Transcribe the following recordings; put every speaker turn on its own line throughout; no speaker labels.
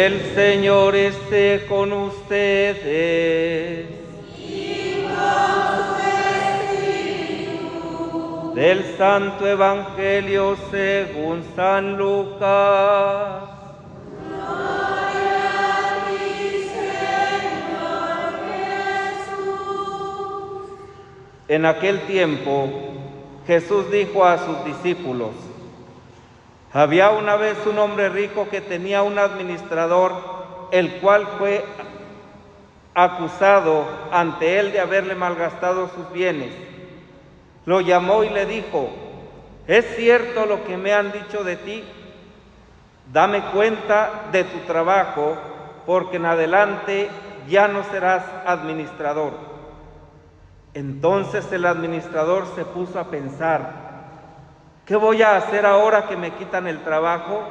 El Señor esté con ustedes.
Y con tu espíritu.
Del Santo Evangelio según San Lucas.
Gloria a ti, Señor Jesús.
En aquel tiempo, Jesús dijo a sus discípulos: había una vez un hombre rico que tenía un administrador, el cual fue acusado ante él de haberle malgastado sus bienes. Lo llamó y le dijo: ¿es cierto lo que me han dicho de ti? Dame cuenta de tu trabajo, porque en adelante ya no serás administrador. Entonces el administrador se puso a pensar: ¿qué voy a hacer ahora que me quitan el trabajo?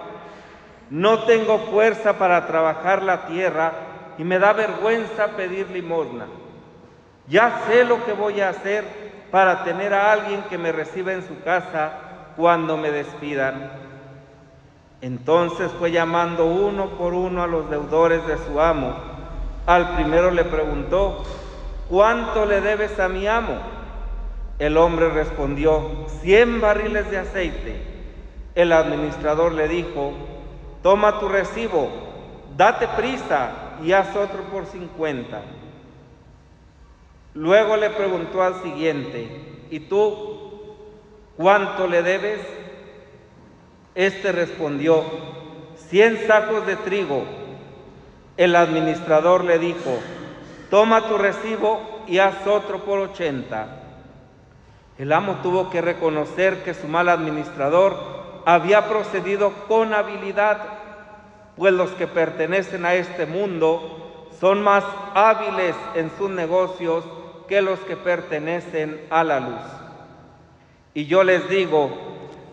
No tengo fuerza para trabajar la tierra y me da vergüenza pedir limosna. Ya sé lo que voy a hacer para tener a alguien que me reciba en su casa cuando me despidan. Entonces fue llamando uno por uno a los deudores de su amo. Al primero le preguntó: ¿cuánto le debes a mi amo? El hombre respondió: 100 barriles de aceite. El administrador le dijo: toma tu recibo, date prisa y haz otro por 50. Luego le preguntó al siguiente: ¿y tú cuánto le debes? Este respondió: 100 sacos de trigo. El administrador le dijo: toma tu recibo y haz otro por 80. El amo tuvo que reconocer que su mal administrador había procedido con habilidad, pues los que pertenecen a este mundo son más hábiles en sus negocios que los que pertenecen a la luz. Y yo les digo: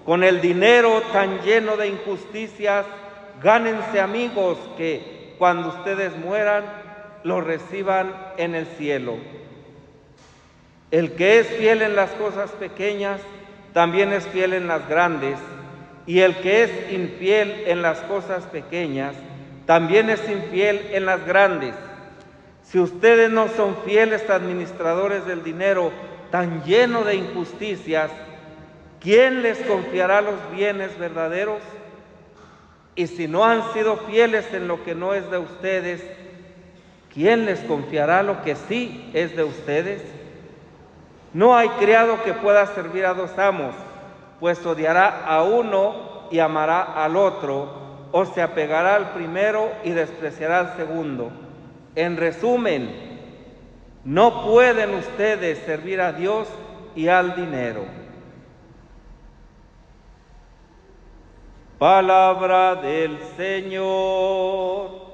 con el dinero tan lleno de injusticias, gánense amigos que, cuando ustedes mueran, los reciban en el cielo. El que es fiel en las cosas pequeñas, también es fiel en las grandes, y el que es infiel en las cosas pequeñas, también es infiel en las grandes. Si ustedes no son fieles administradores del dinero tan lleno de injusticias, ¿quién les confiará los bienes verdaderos? Y si no han sido fieles en lo que no es de ustedes, ¿quién les confiará lo que sí es de ustedes? No hay criado que pueda servir a dos amos, pues odiará a uno y amará al otro, o se apegará al primero y despreciará al segundo. En resumen, no pueden ustedes servir a Dios y al dinero. Palabra del Señor.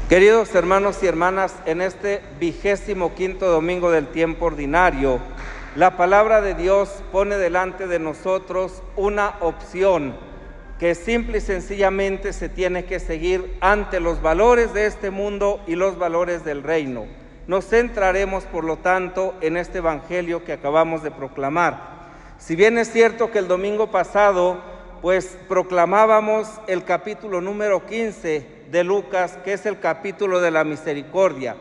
Queridos hermanos y hermanas, en este 25º domingo del tiempo ordinario, la palabra de Dios pone delante de nosotros una opción que simple y sencillamente se tiene que seguir ante los valores de este mundo y los valores del reino. Nos centraremos, por lo tanto, en este evangelio que acabamos de proclamar. Si bien es cierto que el domingo pasado, proclamábamos el capítulo número 15 de Lucas, que es el capítulo de la misericordia.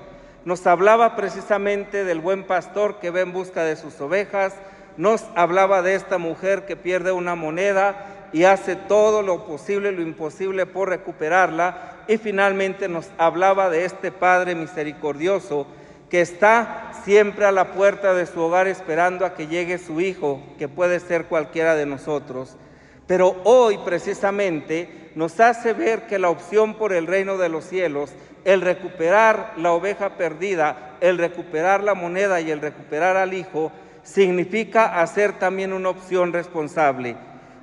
Nos hablaba precisamente del buen pastor que va en busca de sus ovejas, nos hablaba de esta mujer que pierde una moneda y hace todo lo posible y lo imposible por recuperarla, y finalmente nos hablaba de este Padre misericordioso que está siempre a la puerta de su hogar esperando a que llegue su hijo, que puede ser cualquiera de nosotros. Pero hoy precisamente nos hace ver que la opción por el reino de los cielos, el recuperar la oveja perdida, el recuperar la moneda y el recuperar al hijo, significa hacer también una opción responsable.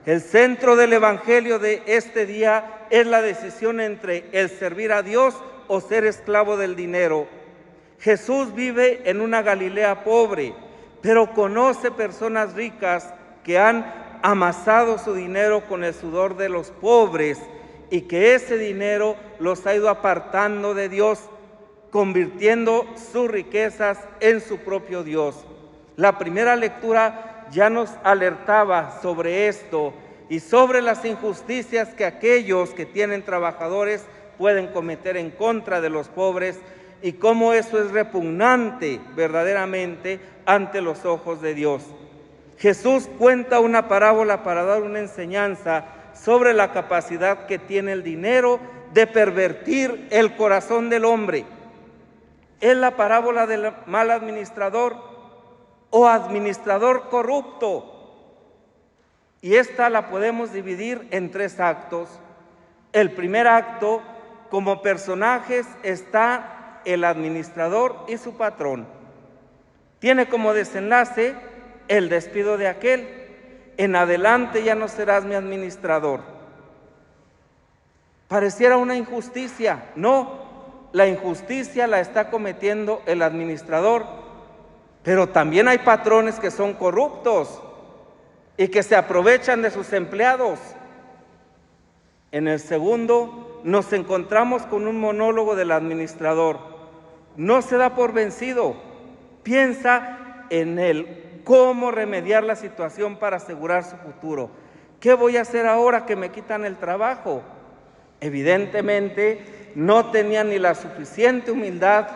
El centro del evangelio de este día es la decisión entre el servir a Dios o ser esclavo del dinero. Jesús vive en una Galilea pobre, pero conoce personas ricas que han amasado su dinero con el sudor de los pobres y que ese dinero los ha ido apartando de Dios, convirtiendo sus riquezas en su propio Dios. La primera lectura ya nos alertaba sobre esto y sobre las injusticias que aquellos que tienen trabajadores pueden cometer en contra de los pobres y cómo eso es repugnante verdaderamente ante los ojos de Dios. Jesús cuenta una parábola para dar una enseñanza sobre la capacidad que tiene el dinero de pervertir el corazón del hombre. Es la parábola del mal administrador o administrador corrupto. Y esta la podemos dividir en 3 actos. El primer acto, como personajes, está el administrador y su patrón. Tiene como desenlace el despido de aquel. En adelante ya no serás mi administrador. Pareciera una injusticia. No, la injusticia la está cometiendo el administrador, pero también hay patrones que son corruptos y que se aprovechan de sus empleados. En el segundo, nos encontramos con un monólogo del administrador. No se da por vencido, piensa en él, cómo remediar la situación para asegurar su futuro. ¿Qué voy a hacer ahora que me quitan el trabajo? Evidentemente, no tenía ni la suficiente humildad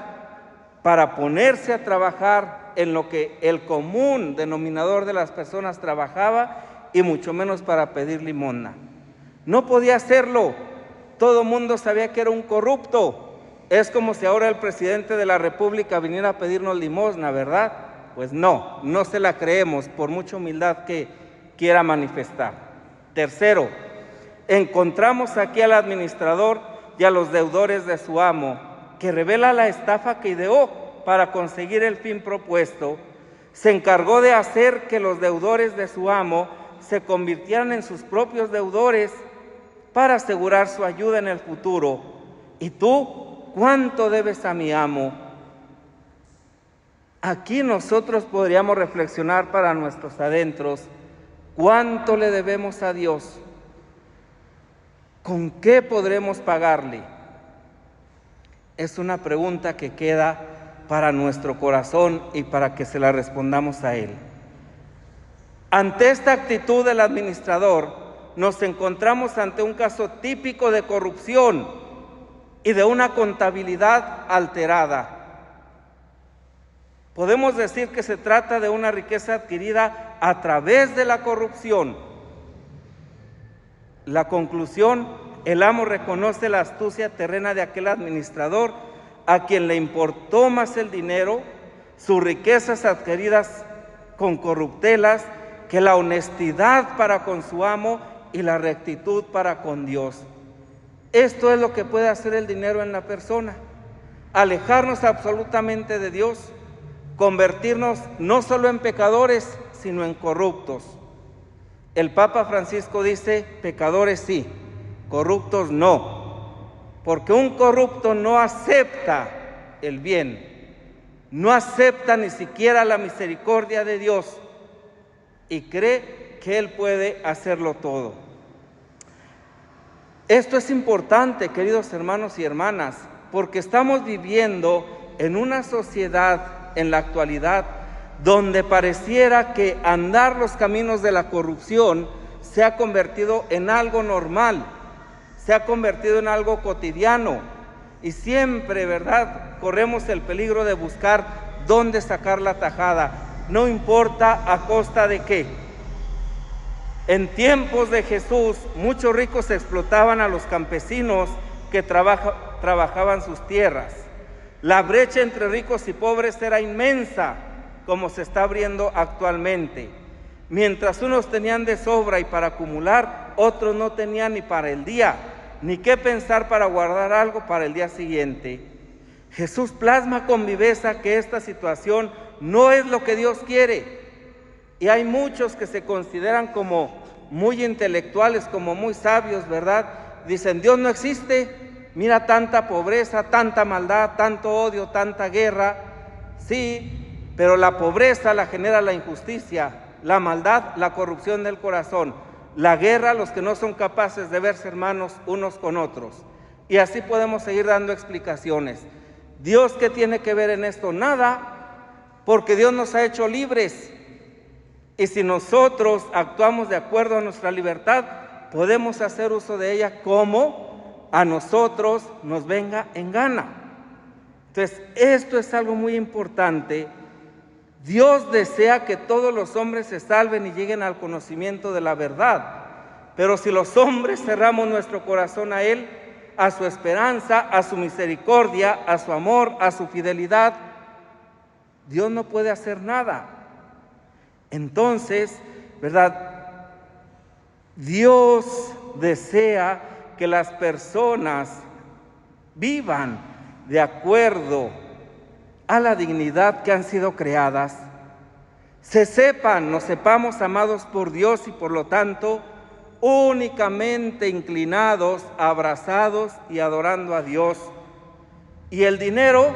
para ponerse a trabajar en lo que el común denominador de las personas trabajaba, y mucho menos para pedir limosna. No podía hacerlo. Todo el mundo sabía que era un corrupto. Es como si ahora el presidente de la República viniera a pedirnos limosna, ¿verdad? Pues no, no se la creemos, por mucha humildad que quiera manifestar. Tercero, encontramos aquí al administrador y a los deudores de su amo, que revela la estafa que ideó para conseguir el fin propuesto. Se encargó de hacer que los deudores de su amo se convirtieran en sus propios deudores para asegurar su ayuda en el futuro. ¿Y tú cuánto debes a mi amo? Aquí nosotros podríamos reflexionar para nuestros adentros. ¿Cuánto le debemos a Dios? ¿Con qué podremos pagarle? Es una pregunta que queda para nuestro corazón y para que se la respondamos a Él. Ante esta actitud del administrador, nos encontramos ante un caso típico de corrupción y de una contabilidad alterada. Podemos decir que se trata de una riqueza adquirida a través de la corrupción. La conclusión, el amo reconoce la astucia terrena de aquel administrador a quien le importó más el dinero, sus riquezas adquiridas con corruptelas, que la honestidad para con su amo y la rectitud para con Dios. Esto es lo que puede hacer el dinero en la persona: alejarnos absolutamente de Dios, convertirnos no solo en pecadores, sino en corruptos. El Papa Francisco dice: pecadores sí, corruptos no, porque un corrupto no acepta el bien, no acepta ni siquiera la misericordia de Dios y cree que Él puede hacerlo todo. Esto es importante, queridos hermanos y hermanas, porque estamos viviendo en una sociedad en la actualidad donde pareciera que andar los caminos de la corrupción se ha convertido en algo normal, se ha convertido en algo cotidiano, y siempre, ¿verdad?, corremos el peligro de buscar dónde sacar la tajada, no importa a costa de qué. En tiempos de Jesús, muchos ricos explotaban a los campesinos que trabajaban sus tierras. La brecha entre ricos y pobres era inmensa, como se está abriendo actualmente. Mientras unos tenían de sobra y para acumular, otros no tenían ni para el día, ni qué pensar para guardar algo para el día siguiente. Jesús plasma con viveza que esta situación no es lo que Dios quiere. Y hay muchos que se consideran como muy intelectuales, como muy sabios, ¿verdad? Dicen: Dios no existe, mira tanta pobreza, tanta maldad, tanto odio, tanta guerra. Sí, pero la pobreza la genera la injusticia, la maldad, la corrupción del corazón, la guerra, los que no son capaces de verse hermanos unos con otros. Y así podemos seguir dando explicaciones. ¿Dios qué tiene que ver en esto? Nada, porque Dios nos ha hecho libres. Y si nosotros actuamos de acuerdo a nuestra libertad, podemos hacer uso de ella como a nosotros nos venga en gana. Entonces, esto es algo muy importante. Dios desea que todos los hombres se salven y lleguen al conocimiento de la verdad. Pero si los hombres cerramos nuestro corazón a Él, a su esperanza, a su misericordia, a su amor, a su fidelidad, Dios no puede hacer nada. Entonces, ¿verdad? Dios desea que las personas vivan de acuerdo a la dignidad que han sido creadas, nos sepamos amados por Dios y por lo tanto únicamente inclinados, abrazados y adorando a Dios. Y el dinero,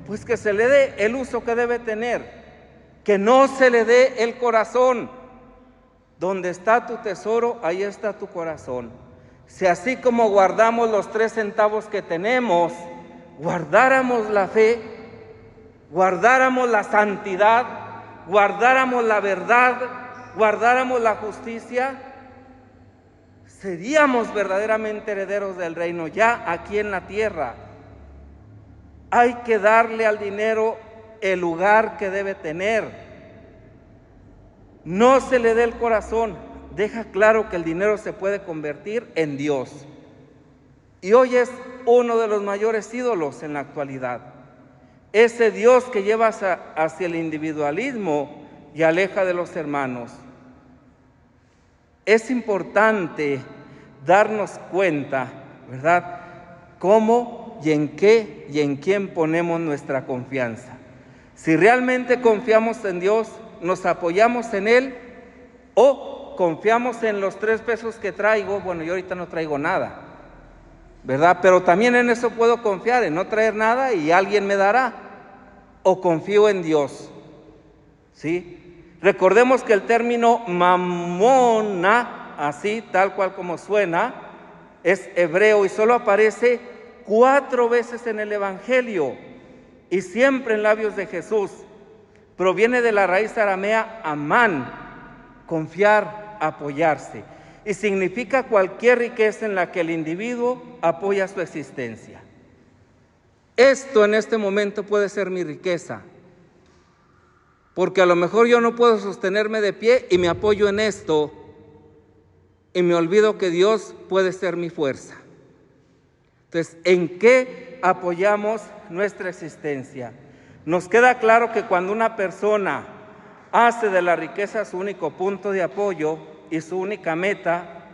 pues que se le dé el uso que debe tener, que no se le dé el corazón. Donde está tu tesoro, ahí está tu corazón. Si así como guardamos los 3 centavos que tenemos, guardáramos la fe, guardáramos la santidad, guardáramos la verdad, guardáramos la justicia, seríamos verdaderamente herederos del reino ya aquí en la tierra. Hay que darle al dinero el lugar que debe tener. No se le dé el corazón. Deja claro que el dinero se puede convertir en Dios. Y hoy es uno de los mayores ídolos en la actualidad. Ese Dios que lleva hacia el individualismo y aleja de los hermanos. Es importante darnos cuenta, ¿verdad?, cómo y en qué y en quién ponemos nuestra confianza. Si realmente confiamos en Dios, nos apoyamos en Él, o confiamos en los 3 pesos que traigo. Bueno, yo ahorita no traigo nada, ¿verdad? Pero también en eso puedo confiar, en no traer nada y alguien me dará. O confío en Dios, ¿sí? Recordemos que el término mamona, así tal cual como suena, es hebreo y solo aparece 4 veces en el Evangelio y siempre en labios de Jesús. Proviene de la raíz aramea amán, confiar, apoyarse, y significa cualquier riqueza en la que el individuo apoya su existencia. Esto en este momento puede ser mi riqueza, porque a lo mejor yo no puedo sostenerme de pie y me apoyo en esto y me olvido que Dios puede ser mi fuerza. Entonces, ¿en qué apoyamos nuestra existencia? Nos queda claro que cuando una persona hace de la riqueza su único punto de apoyo y su única meta,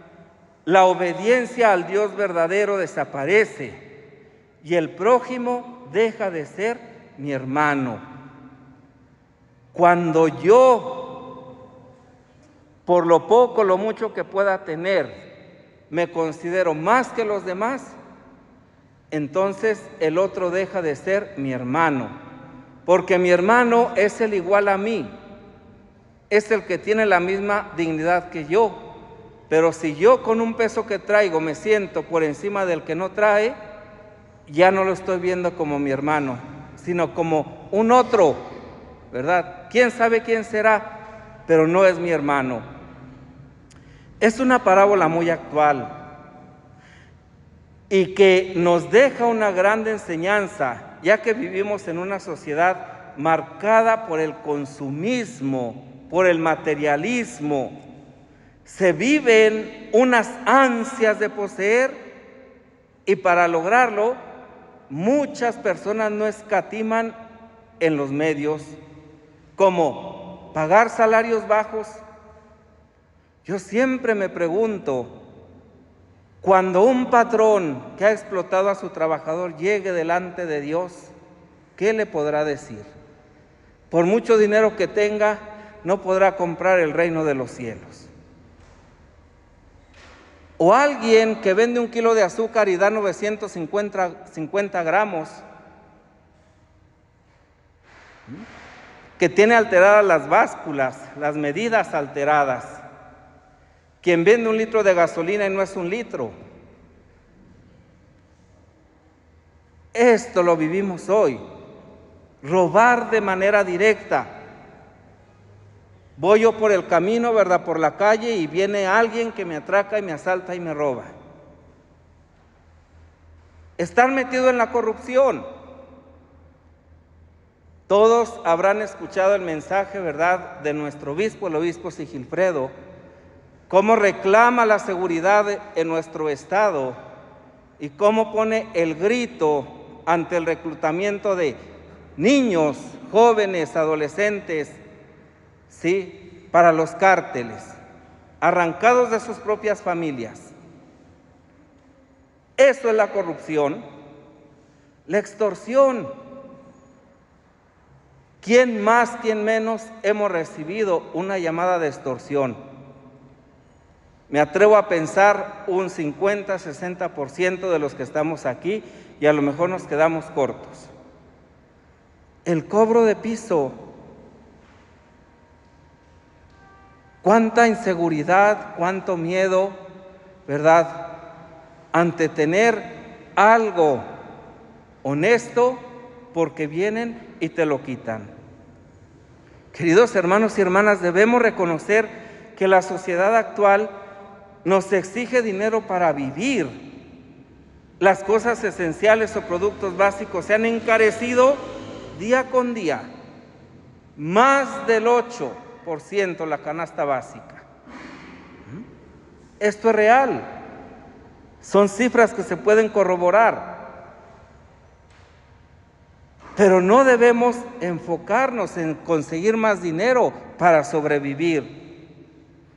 la obediencia al Dios verdadero desaparece y el prójimo deja de ser mi hermano. Cuando yo, por lo poco, lo mucho que pueda tener, me considero más que los demás, entonces el otro deja de ser mi hermano, porque mi hermano es el igual a mí, es el que tiene la misma dignidad que yo. Pero si yo con un peso que traigo me siento por encima del que no trae, ya no lo estoy viendo como mi hermano, sino como un otro, ¿verdad? ¿Quién sabe quién será? Pero no es mi hermano. Es una parábola muy actual y que nos deja una gran enseñanza, ya que vivimos en una sociedad marcada por el consumismo, por el materialismo. Se viven unas ansias de poseer y para lograrlo muchas personas no escatiman en los medios, como pagar salarios bajos. Yo siempre me pregunto, cuando un patrón que ha explotado a su trabajador llegue delante de Dios, ¿qué le podrá decir? Por mucho dinero que tenga, no podrá comprar el reino de los cielos. O alguien que vende 1 kilo de azúcar y da 950 gramos, que tiene alteradas las básculas, las medidas alteradas. Quien vende 1 litro de gasolina y no es 1 litro. Esto lo vivimos hoy. robar de manera directa. Voy yo por el camino, ¿verdad?, por la calle, y viene alguien que me atraca y me asalta y me roba. Estar metido en la corrupción. Todos habrán escuchado el mensaje, ¿verdad?, de nuestro obispo, el obispo Sigilfredo, cómo reclama la seguridad en nuestro estado y cómo pone el grito ante el reclutamiento de niños, jóvenes, adolescentes, ¿sí?, para los cárteles, arrancados de sus propias familias. Eso es la corrupción, la extorsión. ¿Quién más, quién menos hemos recibido una llamada de extorsión? Me atrevo a pensar un 50-60% de los que estamos aquí, y a lo mejor nos quedamos cortos. El cobro de piso. Cuánta inseguridad, cuánto miedo, ¿verdad?, ante tener algo honesto, porque vienen y te lo quitan. Queridos hermanos y hermanas, debemos reconocer que la sociedad actual nos exige dinero para vivir. Las cosas esenciales o productos básicos se han encarecido día con día. Más del 8% la canasta básica. Esto es real. Son cifras que se pueden corroborar. Pero no debemos enfocarnos en conseguir más dinero para sobrevivir,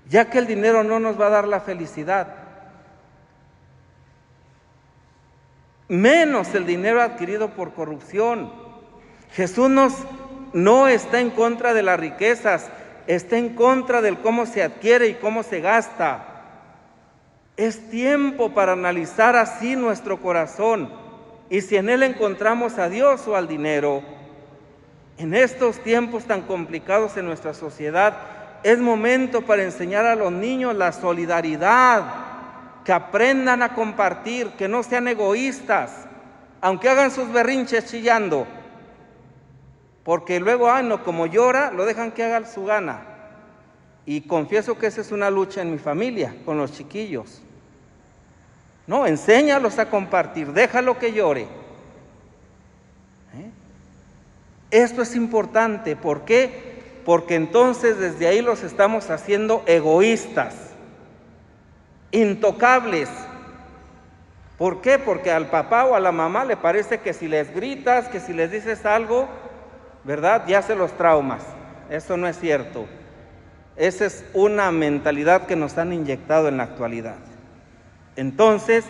ya que el dinero no nos va a dar la felicidad. Menos el dinero adquirido por corrupción. Jesús no está en contra de las riquezas, está en contra del cómo se adquiere y cómo se gasta. Es tiempo para analizar así nuestro corazón y si en él encontramos a Dios o al dinero. En estos tiempos tan complicados en nuestra sociedad, es momento para enseñar a los niños la solidaridad, que aprendan a compartir, que no sean egoístas, aunque hagan sus berrinches chillando, porque luego, no, como llora, lo dejan que haga su gana. Y confieso que esa es una lucha en mi familia, con los chiquillos. No, enséñalos a compartir, déjalo que llore. Esto es importante. ¿Por qué? Porque entonces desde ahí los estamos haciendo egoístas, intocables. ¿Por qué? Porque al papá o a la mamá le parece que si les gritas, que si les dices algo, ¿verdad?, ya se los traumas. Eso no es cierto. Esa es una mentalidad que nos han inyectado en la actualidad. Entonces,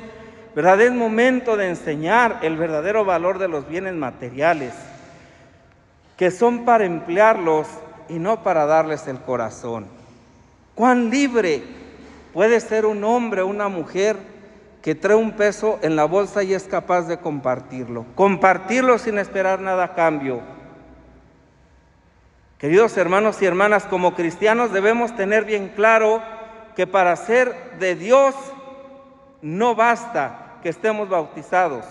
¿verdad?, es momento de enseñar el verdadero valor de los bienes materiales, que son para emplearlos y no para darles el corazón. ¿Cuán libre puede ser un hombre o una mujer que trae un peso en la bolsa y es capaz de compartirlo? Compartirlo sin esperar nada a cambio. Queridos hermanos y hermanas, como cristianos debemos tener bien claro que para ser de Dios no basta que estemos bautizados,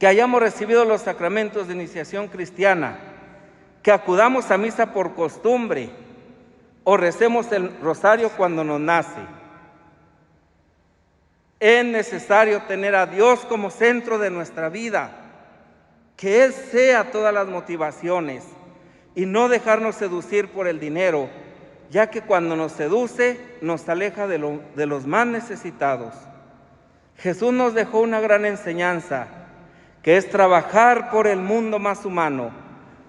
que hayamos recibido los sacramentos de iniciación cristiana, que acudamos a misa por costumbre o recemos el rosario cuando nos nace. Es necesario tener a Dios como centro de nuestra vida, que Él sea todas las motivaciones y no dejarnos seducir por el dinero, ya que cuando nos seduce nos aleja de los más necesitados. Jesús nos dejó una gran enseñanza, que es trabajar por el mundo más humano,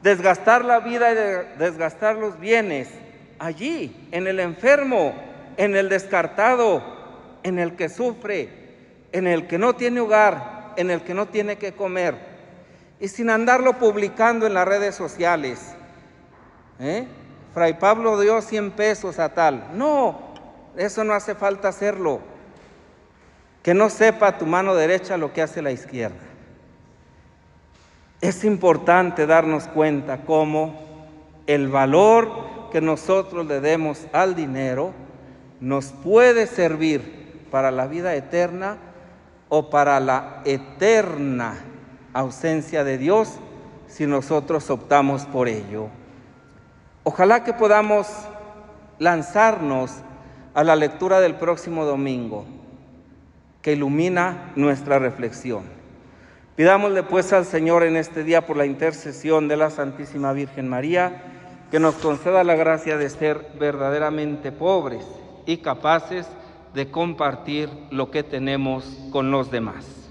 desgastar la vida y desgastar los bienes, allí, en el enfermo, en el descartado, en el que sufre, en el que no tiene hogar, en el que no tiene que comer, y sin andarlo publicando en las redes sociales. Fray Pablo dio 100 pesos a tal. No, eso no hace falta hacerlo. Que no sepa tu mano derecha lo que hace la izquierda. Es importante darnos cuenta cómo el valor que nosotros le demos al dinero nos puede servir para la vida eterna o para la eterna ausencia de Dios si nosotros optamos por ello. Ojalá que podamos lanzarnos a la lectura del próximo domingo, que ilumina nuestra reflexión. Pidámosle pues al Señor en este día, por la intercesión de la Santísima Virgen María, que nos conceda la gracia de ser verdaderamente pobres y capaces de compartir lo que tenemos con los demás.